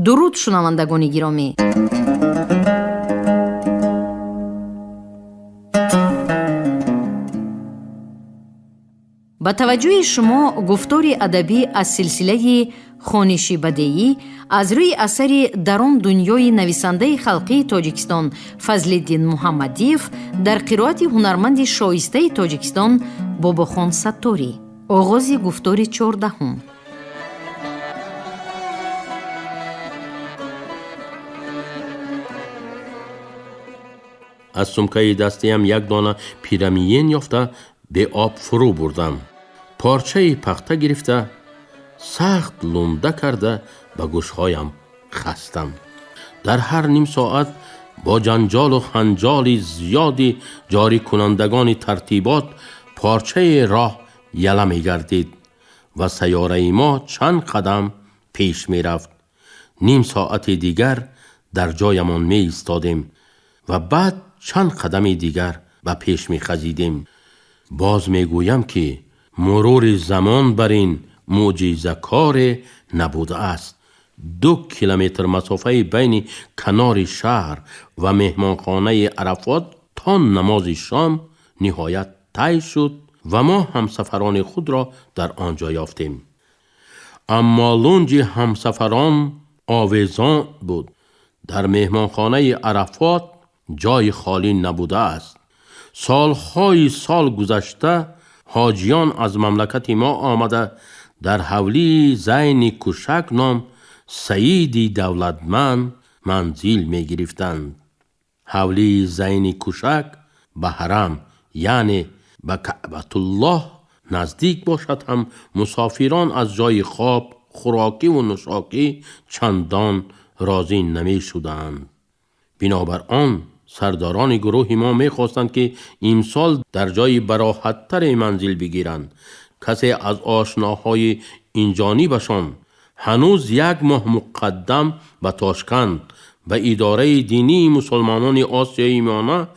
درود شنوندگان گرامی. با توجه شما گفتار ادبی از سلسله خوانش بدیعی از روی اثر درون دنیای نویسنده خلقی تاجیکستان فضل‌الدین محمدیف در قرائت هنرمند شایسته تاجیکستان باباخان ستاری. آغاز گفتار 14. از سمکه دستیم یک دانه پیرامین یافته به آب فرو بردم. پارچه پخته گرفته سخت لنده کرده به گوشهایم خستم. در هر نیم ساعت با جنجال و خنجال زیادی جاری کنندگان ترتیبات پارچه راه یله می گردید و سیاره ما چند قدم پیش می رفت. نیم ساعت دیگر در جایمان می ایستادیم و بعد چند قدم دیگر به پیش می خزیدیم. باز می گویم که مرور زمان بر این معجزه کار نبوده است. 2 کیلومتر مسافه بین کنار شهر و مهمانخانه عرفات تا نماز شام نهایت طی شد و ما همسفران خود را در آنجا یافتیم. اما لنج همسفران آویزان بود. در مهمانخانه عرفات جای خالی نبوده است. سالهای سال گذشته حاجیان از مملکت ما آمده در حولی زین کوشک نام سیدی دولتمند منزل می گرفتند. حولی زین کوشک به حرم یعنی به کعبت الله نزدیک باشد هم مسافران از جای خواب، خوراکی و نوشاکی چندان راضی نمی شدند. بنابر آن سرداران گروه ما می خواستند که امسال در جای براحت‌تر منزل بگیرند. کسی از آشناهای این جانبشان هنوز 1 ماه مقدم به تاشکند به اداره دینی مسلمانان آسیای میانه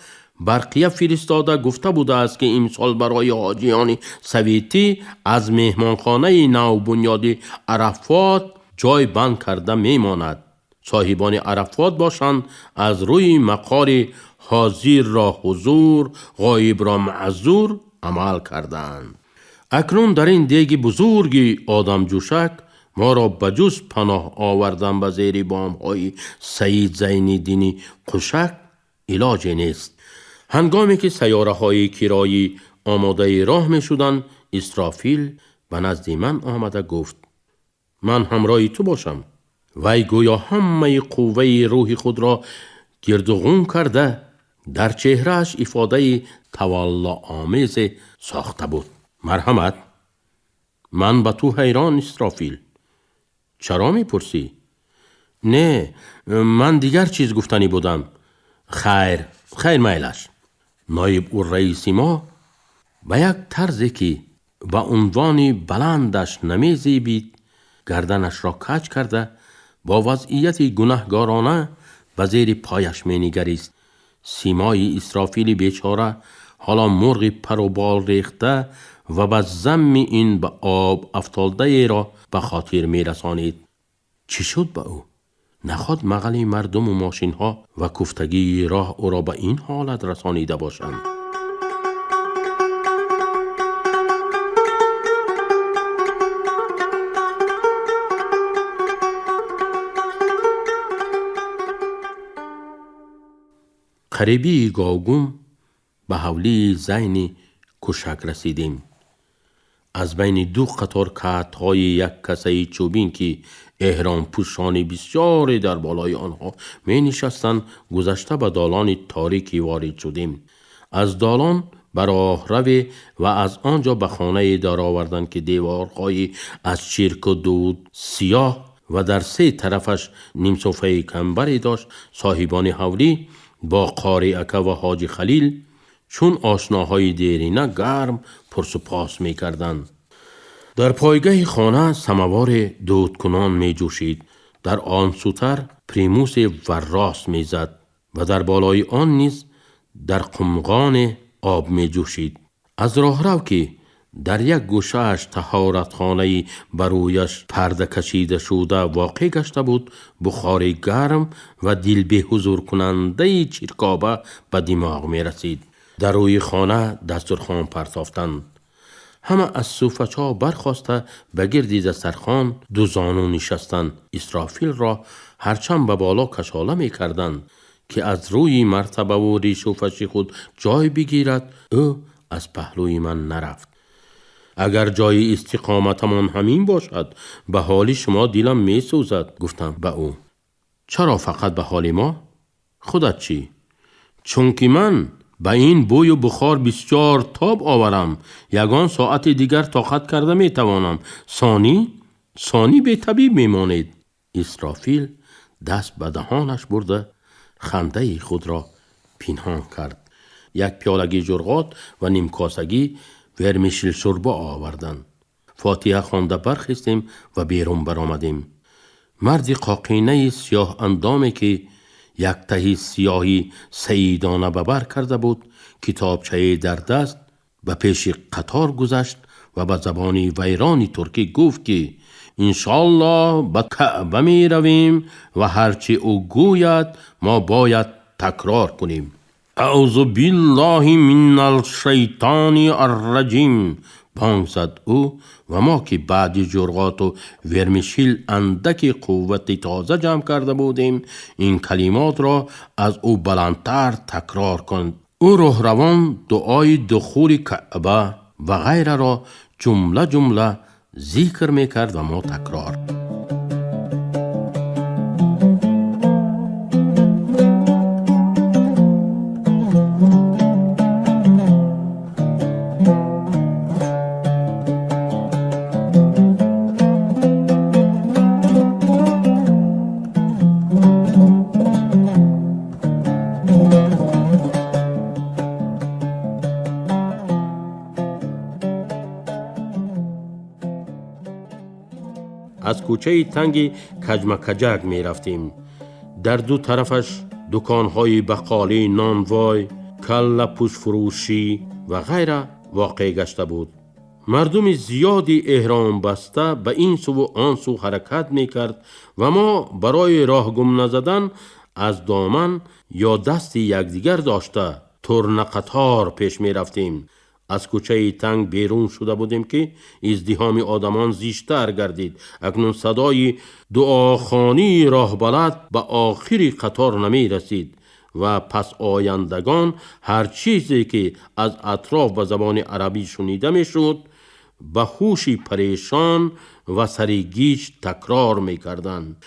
برقیه فرستاده گفته بوده است که امسال برای حاجیان سویتی از مهمانخانه نو بنیادی عرفات جای بند کرده میماند. صاحبان عرفات باشند از روی مقار حاضر را حضور، غایب را معذور عمل کردند. اکنون در این دیگ بزرگی آدم جوشک ما را بجز پناه آوردن به زیر بام‌های سید زین دینی کوشک علاج نیست. هنگامی که سیاره های کرایی آماده راه می شدند، اسرافیل به نزد من آمده گفت من همراه تو باشم. وی گویا همه قوه روح خود را گردغون کرده در چهرهش افاده توالا آمیز ساخته بود. مرحمت، من به تو حیران اسرافیل. چرا می پرسی؟ نه، من دیگر چیز گفتنی بودم. خیر میلش. نایب الرئیس ما به یک طرزی که به عنوان بلندش نمیزیبید گردنش را کج کرده با وضعیت گناهگارانه به زیر پایش می نگریست. سیمای اسرافیل بیچاره حالا مرغ پر و بال ریخته و به ضم این به آب افتاده را به خاطر می رسانید. چی شد به او؟ نخواد مغل مردم و ماشین ها و کوفتگی راه او را به این حالت رسانیده باشند. قریبی گاوگم به حولی زین کوشک رسیدیم. از بین 2 قطار کت‌های یک کسه چوبین که احرام پوشان بسیاری در بالای آنها می نشستند گذشته به دالان تاریکی وارد شدیم. از دالان به راهروی و از آنجا به خانه در آوردند که دیوارهای از چرک و دود سیاه و در 3 طرفش نیم صفحه کمبری داشت. صاحبان حولی با قاری اکا و حاجی خلیل چون آشناهای دیرینه گرم پرسپاس می کردند. در پایگاه خانه سموار دود کنان می جوشید. در آن سوتر پریموس وراس می زد و در بالای آن نیز در قمقان آب می جوشید. از راهرو که در یک گوشه‌اش طهارتخانه‌ای برویش پرده کشیده شده واقع گشته بود. بخاری گرم و دل به حضور کننده چیرکابه به دماغ می رسید. در روی خانه دسترخوان پرتافتند. همه از صوفچا برخواسته به گرد دسترخوان دو زانو نشستند. اسرافیل را هرچند به بالا کشاله می کردند که از روی مرتبه و ریش و فش خود جای بگیرد، او از پهلوی من نرفت. اگر جای استقامتمان همین باشد به حال شما دلم می سوزد. گفتم به او چرا فقط به حال ما؟ خودت چی؟ چون که من به این بوی و بخار بسیار تاب آورم. یگان ساعت دیگر طاقت کرده می توانم. ثانی به طبیب می مانید. اسرافیل دست به دهانش برده خنده خود را پنهان کرد. یک پیالگی جرغات و نیم کاسگی ورمیشل شوربه آوردند. فاتحه خوانده برخاستیم و بیرون برآمدیم. مردی قاقینه سیاه اندامی که یک تهی سیاهی سیدانه به بر کرده بود، کتابچه در دست به پیش قطار گذشت و به زبان ویرانی ترکی گفت که انشالله به کعبه می رویم و هرچی او گوید ما باید تکرار کنیم. اعوذ بالله من الشیطان الرجیم. بانگ زد او و ما که بعد جرغات و ورمیشیل اندک قوت تازه جمع کرده بودیم این کلمات را از او بلندتر تکرار کند. او راهروان دعای دخول کعبه و غیره را جمله جمله ذکر میکرد و ما تکرار. از کوچه تنگی کجمکجک می رفتیم. در دو طرفش دکانهای بقالی، نانوای، کله پوش فروشی و غیره واقع گشته بود. مردم زیادی احرام بسته به این سو و آن سو حرکت می کرد و ما برای راه گم نزدن از دامن یا دست یکدیگر داشته ترن قطار پیش می رفتیم. از کوچه تنگ بیرون شده بودیم که ازدحام آدمان زیادتر گردید. اکنون صدای دعاخوانی راه بلد به آخری قطار نمی رسید و پس آیندگان هر چیزی که از اطراف به زبان عربی شنیده می شد به هوشی پریشان و سریگیج تکرار می کردند.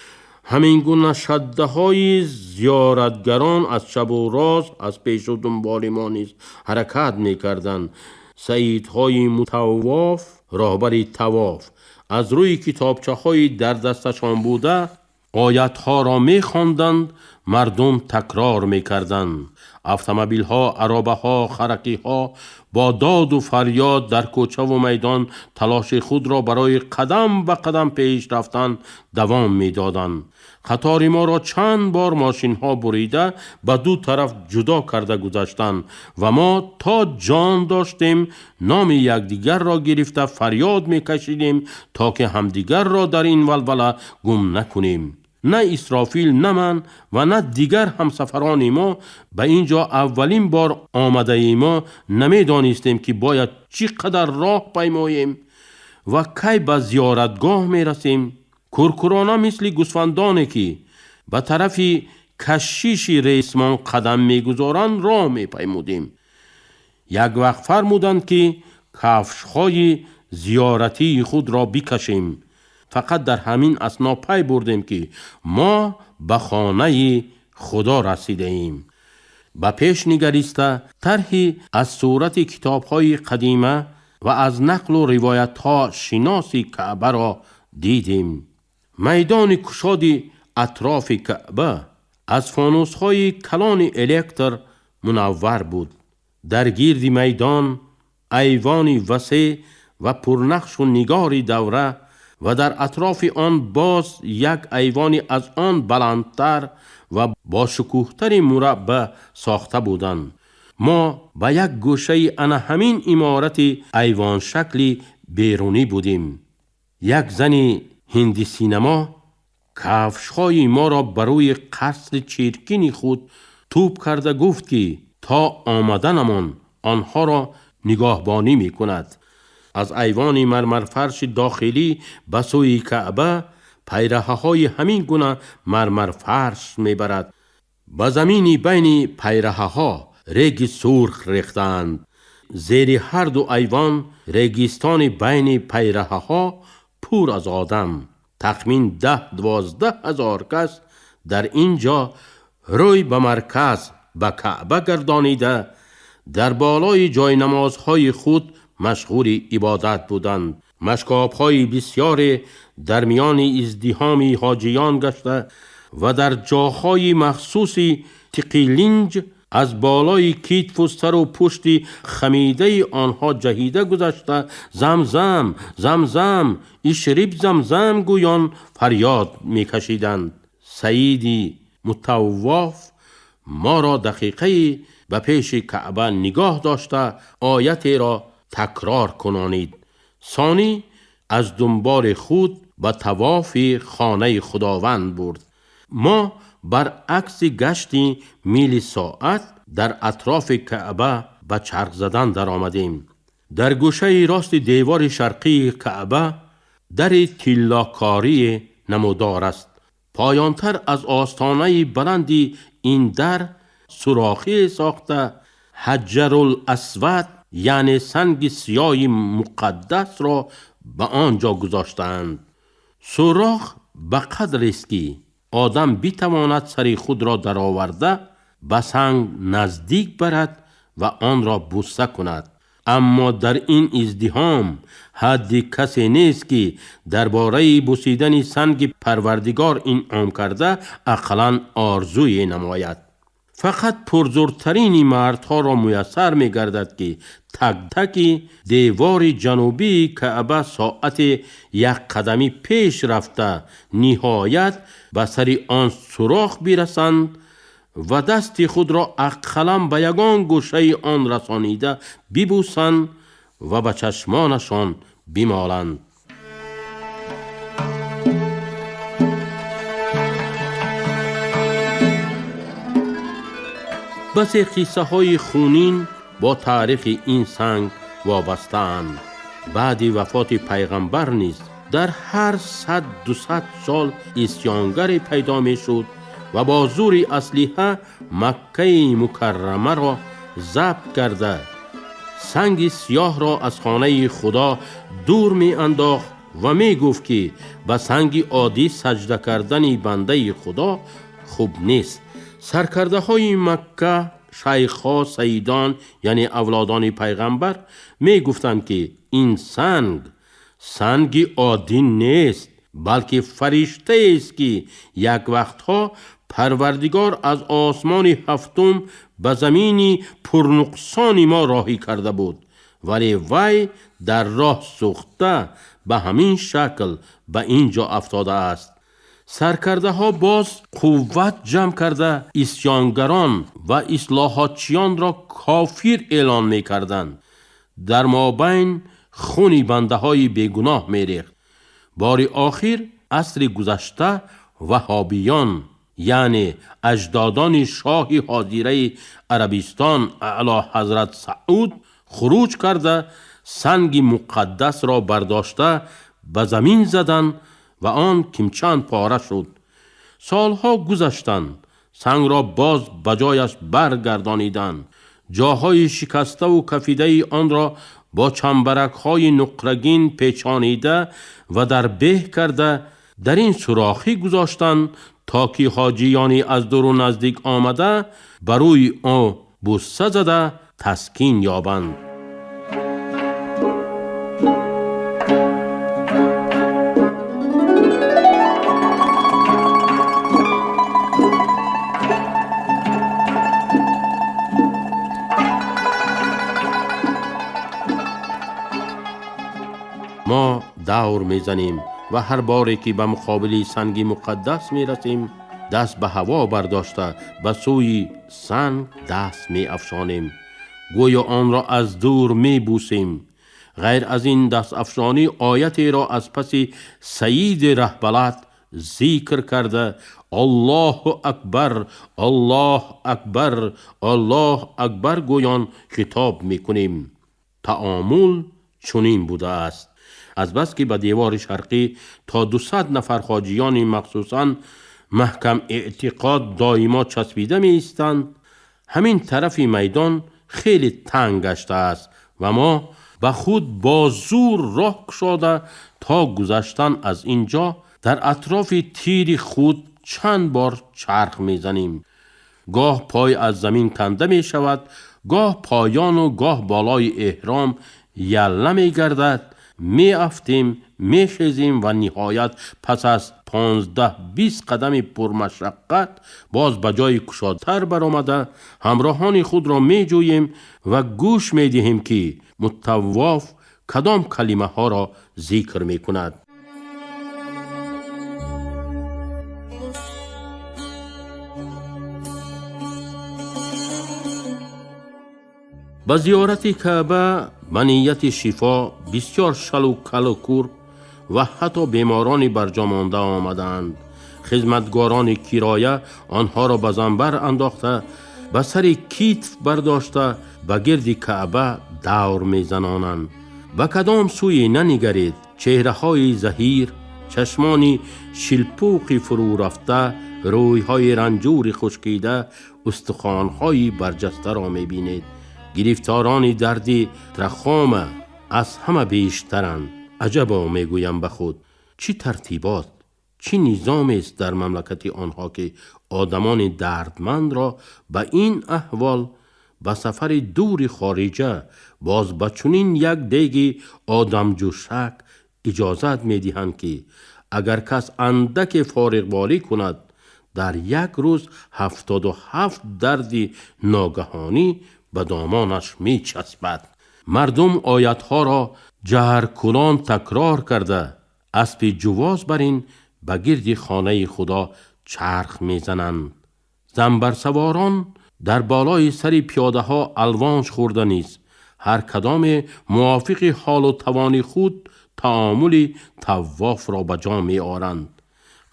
همین گونه شده های زیارتگران از شب و راز از پیش و دنبال ما نیز حرکت می کردند. سیدهای متواف، راهبر تواف، از روی کتابچه های در دستشان بوده آیت ها را می خواندند، مردم تکرار می کردند. اتومبیل ها، عربه ها، خرکی ها با داد و فریاد در کوچه و میدان تلاش خود را برای قدم به قدم پیش رفتن دوام می دادند. قطار ما را چند بار ماشین ها بریده به دو طرف جدا کرده گذاشتند و ما تا جان داشتیم نام یکدیگر را گرفته فریاد می کشیدیم تا که همدیگر را در این ولوله گم نکنیم. نه اسرافیل، نه من و نه دیگر همسفران ما به اینجا اولین بار آمده ما نمی دانستیم که باید چقدر راه پیماییم و کی به زیارتگاه می رسیم. کورکورانه مثل گوسفندانی که به طرف کشیش ریسمان قدم می گذارند راه می پیمودیم. یک وقت فرمودند که کفش‌های زیارتی خود را بکشیم. فقط در همین اثنا پی بردیم که ما به خانه خدا رسیده ایم. به پیش نگریسته طرحی از صورت کتاب‌های قدیمه و از نقل و روایت‌ها شناسی کعبه را دیدیم. میدان کشاد اطراف کعبه از فانوس‌های کلان الکتر منور بود. در گرد میدان ایوانی وسیع و پرنقش و نگاری دوره و در اطراف آن باز یک ایوانی از آن بلندتر و با شکوهتر مربع ساخته بودند. ما به یک گوشه انا همین عمارت ایوان شکلی بیرونی بودیم. یک زن هندی سینما کفش‌های ما را بروی قصر چیرکین خود توپ کرده گفت که تا آمدنمان آنها را نگاهبانی می کند. از ایوان مرمرفرش داخلی به سوی کعبه پیرهه‌های همین گونه مرمرفرش می برد. به زمینی بین پیرهه‌ها ریگ سرخ ریختند. زیر هر دو ایوان ریگستان بین پیرهه‌ها پر از آدم. تخمین 10-12 هزار کس در اینجا روی به مرکز به کعبه گردانیده در بالای جای نمازهای خود مشغول عبادت بودند. مشکاب‌های بسیار در میان ازدحام حاجیان گشته و در جاهای مخصوصی تقیلنج از بالای کتف و سر و پشت خمیده آنها جهیده گذشته زمزم زمزم اشرب زمزم گویان فریاد میکشیدند. سیدی متواف ما را دقیقه به پیش کعبه نگاه داشته آیت را تکرار کنانید. ثانی از دنبال خود به طواف خانه خداوند برد. ما برعکس گشتی میل ساعت در اطراف کعبه به چرخ زدن در آمدیم. در گوشه راست دیوار شرقی کعبه در تیلاکاری نمودار است. پایانتر از آستانه بلندی این در سوراخی ساخته حجر الاسود یعنی سنگ سیاه مقدس را به آنجا گذاشتند. سوراخ به قدر است که آدم بتواند سر خود را در آورده به سنگ نزدیک برد و آن را بوسه کند. اما در این ازدحام حدی کسی نیست که درباره بوسیدن سنگ پروردگار انعام کرده اقلاً آرزوی نماید. فقط پرزورترین مردها را میسر می گردد که تک تک دیوار جنوبی کعبه ساعت یک قدمی پیش رفته نهایت به سر آن سوراخ برسند و دست خود را اقلاً به یگان گوشه آن رسانیده ببوسند و به چشمانشان بمالند. بس قصه های خونین با تاریخ این سنگ وابسته اند. بعد وفات پیغمبر نیز در هر 100-200 سال اسیانگر پیدا می شد و با زور اسلحه مکه مکرمه را ضبط کرده سنگ سیاه را از خانه خدا دور می انداخت و می گفت که به سنگ عادی سجده کردن بنده خدا خوب نیست. سرکرده های مکه شیخ‌ها سیدان یعنی اولادان پیغمبر می گفتند که این سنگ عادی نیست بلکه فرشته است که یک وقتها پروردگار از آسمان هفتم به زمینی پرنقصان ما راهی کرده بود، ولی وی در راه سوخته به همین شکل به اینجا افتاده است. سرکرده ها باز قوت جمع کرده اسیانگران و اصلاحاتچیان را کافر اعلان می کردند. در مابین خون بنده های بیگناه می ریخت. بار آخر عصر گذشته وهابیان یعنی اجدادان شاه حاضره عربستان اعلی حضرت سعود خروج کرده سنگ مقدس را برداشته به زمین زدند و آن کمچند پاره شد. سالها گذشتند، سنگ را باز بجایش برگردانیدند. جاهای شکسته و کفیده آن را با چنبرک های نقرگین پیچانیده و در به کرده در این سوراخی گذاشتند تا که حاجیانی از دور و نزدیک آمده بروی آن بوسه زده تسکین یابند. ما دور میزنیم و هر باری که به مقابل سنگ مقدس می رسیم دست به هوا برداشته به سوی سنگ دست می افشانیم. گویا آن را از دور می بوسیم. غیر از این دست افشانی آیتی را از پس سید رهبلت ذکر کرده الله اکبر الله اکبر الله اکبر گویان خطاب می کنیم. تعامل چنین بوده است. از بس که به دیوار شرقی تا 200 نفر حاجیان مخصوصاً محکم اعتقاد دائما چسبیده می ایستند، همین طرف میدان خیلی تنگ گشته است و ما به خود با زور راه گشاده تا گذشتن از اینجا در اطراف تیر خود چند بار چرخ می زنیم. گاه پای از زمین کنده می شود، گاه پایان و گاه بالای احرام یله می گردد. می افتیم، می خیزیم و نهایت پس از 15-20 قدم پرمشقت باز به جای کشادتر برآمده همراهان خود را می جوییم و گوش می دهیم که مطواف کدام کلمه ها را ذکر می کند. با زیارت کعبه به نیت شفا بسیار شل و کل و کور و حتی بیمارانی برجا مانده آمدند. خدمتگاران کرایه آنها را به زنبر انداخته به سر کیتف برداشته به گرد کعبه دور میزنانند. به کدام سوی ننگرید، چهره های زهیر، چشمانی شلپوقی فرو رفته، روی های رنجور خشکیده، استخوان های برجسته را میبینید. گرفتاران دردی ترخام از همه بیشترند. عجبا میگویم به خود، چی ترتیبات، چی نظام است در مملکت آنها که آدمان دردمند را به این احوال به سفر دور خارجه باز به چنین یک دیگ آدم جوشک اجازت میدهند که اگر کس اندک فارغبالی کند در یک روز 77 درد ناگهانی به دامانش می چسبد. مردم آیتها را جهرکنان تکرار کرده اسب جواز برین به گرد خانه خدا چرخ می زنند. زنبرسواران در بالای سر پیاده ها الوانش خورده نیست. هر کدام موافق حال و توان خود تعامل طواف را به جا می آورند.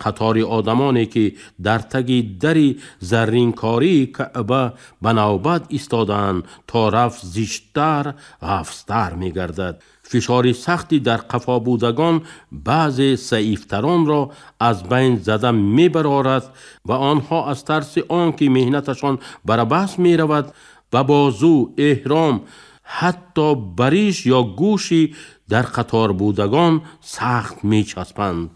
قطار آدمانی که در تگ دری زرینکاری کعبه به نوبت ایستادند تا رفت زیشتر غفستر می گردد. فشار سختی در قفا بودگان بعض ضعیفتران را از بین زده می برارد و آنها از ترس آنکه مهنتشان بربست می رود و بازو، احرام، حتی بریش یا گوشی در قطار بودگان سخت می چسبند.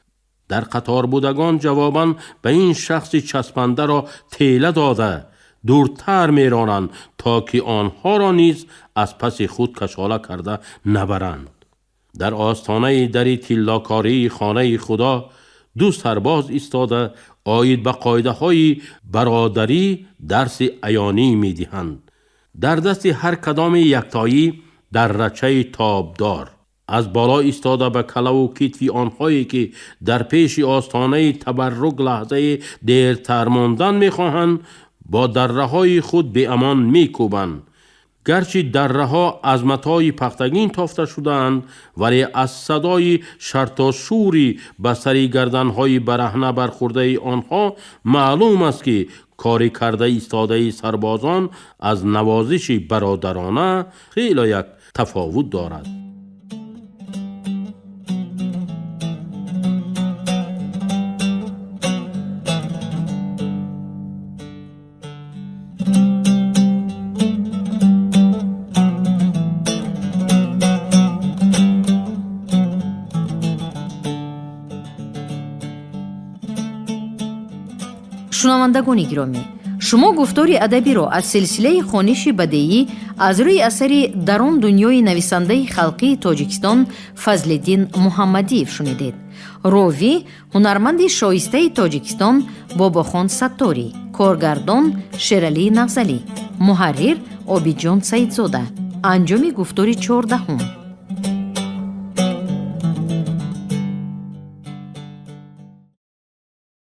در قطار بودگان جواباً به این شخص چسبنده را تیله داده دورتر می رانند تا که آنها را نیز از پس خود کشاله کرده نبرند. در آستانه در تیلاکاری خانه خدا 2 سرباز ایستاده آید به قاعده های برادری درس عیانی می دهند. در دست هر کدام یکتایی در رچه تابدار از بالا ایستاده به کله و کتفی آنهایی که در پیش آستانه تبرک لحظه دیرتر ماندن می‌خواهند با دره‌های خود به امان می‌کوبند. گرچه درها از متای پختگین تافته شدند ولی از صدای شرطاشوری به سری گردن‌های برهنه برخورده آنها معلوم است که کاری کرده ایستاده سربازان از نوازش برادرانه خیلی یک تفاوت دارد. شنوندگان گرامی، شما گفتاری ادبی را از سلسله خوانش بدیعی از روی اثر درون دنیای نویسنده خلقی تاجیکستان فضلالدین محمدیف شنیدید. راوی هنرمند شایسته تاجیکستان باباخان ستاری، کارگردان شیرعلی نغزلی، محرر عابدجان سیدزاده. انجام گفتاری 14.